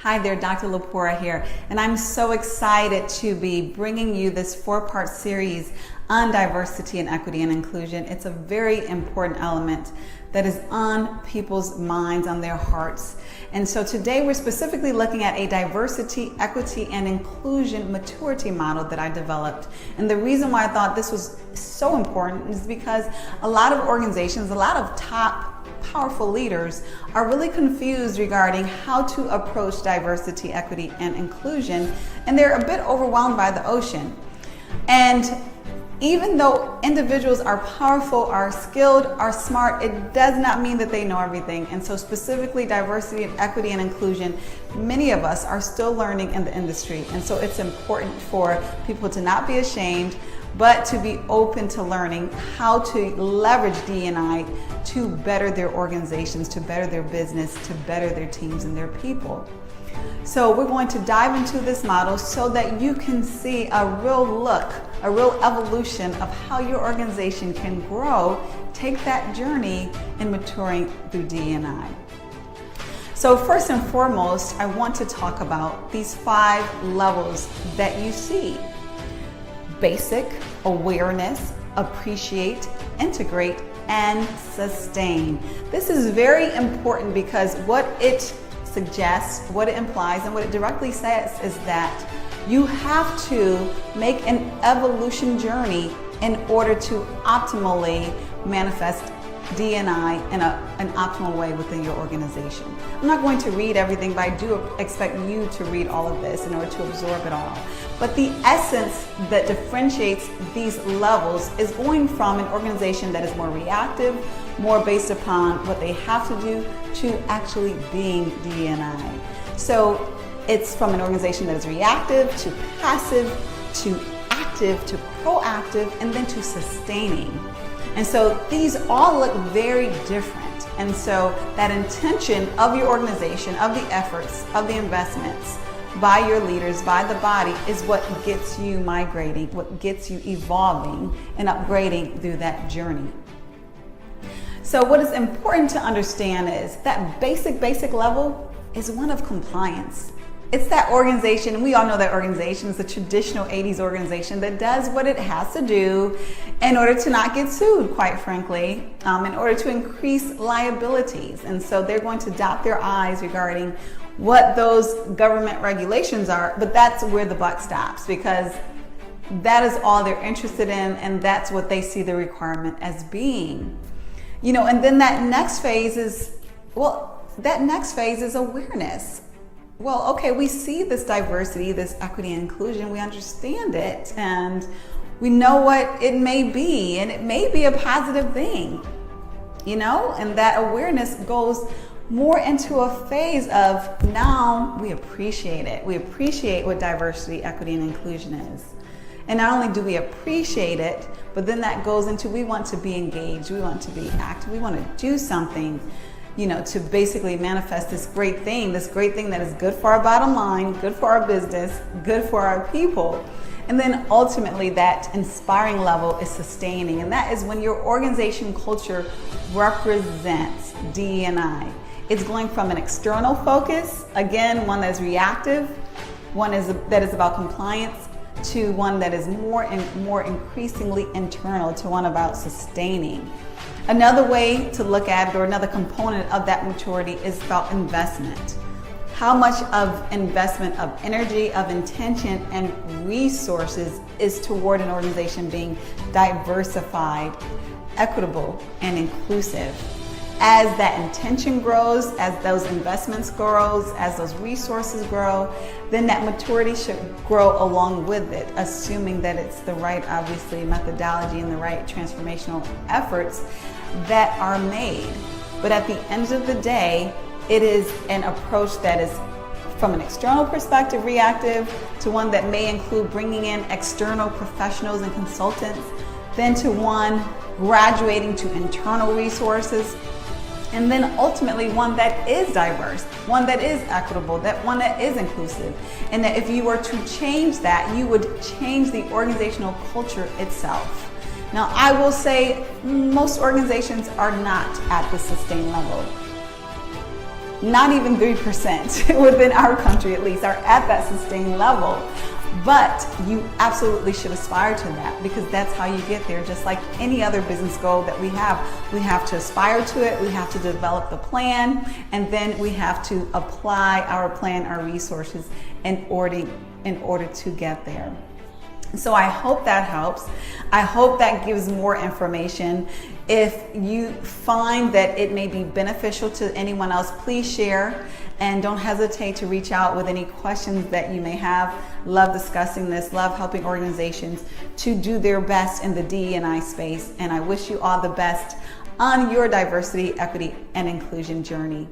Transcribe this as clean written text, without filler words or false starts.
Hi there, Dr. Lepora here, and I'm so excited to be bringing you this 4-part series on diversity and equity and inclusion. It's a very important element that is on people's minds, on their hearts. And so today we're specifically looking at a diversity, equity, and inclusion maturity model that I developed. And the reason why I thought this was so important is because a lot of organizations, a lot of top powerful leaders are really confused regarding how to approach diversity, equity, and inclusion, and they're a bit overwhelmed by the ocean. And even though individuals are powerful, are skilled, are smart, it does not mean that they know everything. And so specifically diversity and equity and inclusion, many of us are still learning in the industry. And so it's important for people to not be ashamed, but to be open to learning how to leverage D&I to better their organizations, to better their business, to better their teams and their people. So we're going to dive into this model so that you can see a real look, a real evolution of how your organization can grow, take that journey in maturing through D&I. So first and foremost, I want to talk about these 5 levels that you see. Basic, awareness, appreciate, integrate, and sustain. This is very important because what it suggests, what it implies, and what it directly says is that you have to make an evolution journey in order to optimally manifest D&I in an optimal way within your organization. I'm not going to read everything, but I do expect you to read all of this in order to absorb it all. But the essence that differentiates these levels is going from an organization that is more reactive, more based upon what they have to do, to actually being D&I. So it's from an organization that is reactive to passive to active to proactive and then to sustaining. And so these all look very different. And so that intention of your organization, of the efforts, of the investments by your leaders, by the body, is what gets you migrating, what gets you evolving and upgrading through that journey. So what is important to understand is that basic level is one of compliance. It's that organization, and we all know that organization is a traditional 80s organization that does what it has to do in order to not get sued, quite frankly, in order to increase liabilities. And so they're going to dot their I's regarding what those government regulations are, but that's where the buck stops, because that is all they're interested in, and that's what they see the requirement as being. You know, and then that next phase is, awareness. Well, okay, we see this diversity, this equity and inclusion, we understand it, and we know what it may be, and it may be a positive thing, you know, and that awareness goes more into a phase of now we appreciate it. We appreciate what diversity, equity, and inclusion is. And not only do we appreciate it, but then that goes into we want to be engaged, we want to be active, we want to do something, you know, to basically manifest this great thing that is good for our bottom line, good for our business, good for our people. And then ultimately that inspiring level is sustaining. And that is when your organization culture represents D&I. It's going from an external focus, again, one that is reactive, one that is about compliance, to one that is more and more increasingly internal, to one about sustaining. Another way to look at it, or another component of that maturity, is about investment. How much of investment of energy, of intention, and resources is toward an organization being diversified, equitable, and inclusive? As that intention grows, as those investments grows, as those resources grow, then that maturity should grow along with it, assuming that it's the right, obviously, methodology and the right transformational efforts that are made. But at the end of the day, it is an approach that is from an external perspective reactive, to one that may include bringing in external professionals and consultants, then to one graduating to internal resources, and then ultimately one that is diverse, one that is equitable, one that is inclusive. And that if you were to change that, you would change the organizational culture itself. Now, I will say most organizations are not at the sustain level. not even 3% within our country at least are at that sustained level. But you absolutely should aspire to that, because that's how you get there. Just like any other business goal that we have to aspire to it, we have to develop the plan, and then we have to apply our plan, our resources in order to get there. So I hope that helps. I hope that gives more information. If you find that it may be beneficial to anyone else, please share, and don't hesitate to reach out with any questions that you may have. Love discussing this, love helping organizations to do their best in the DE&I space, and I wish you all the best on your diversity, equity, and inclusion journey.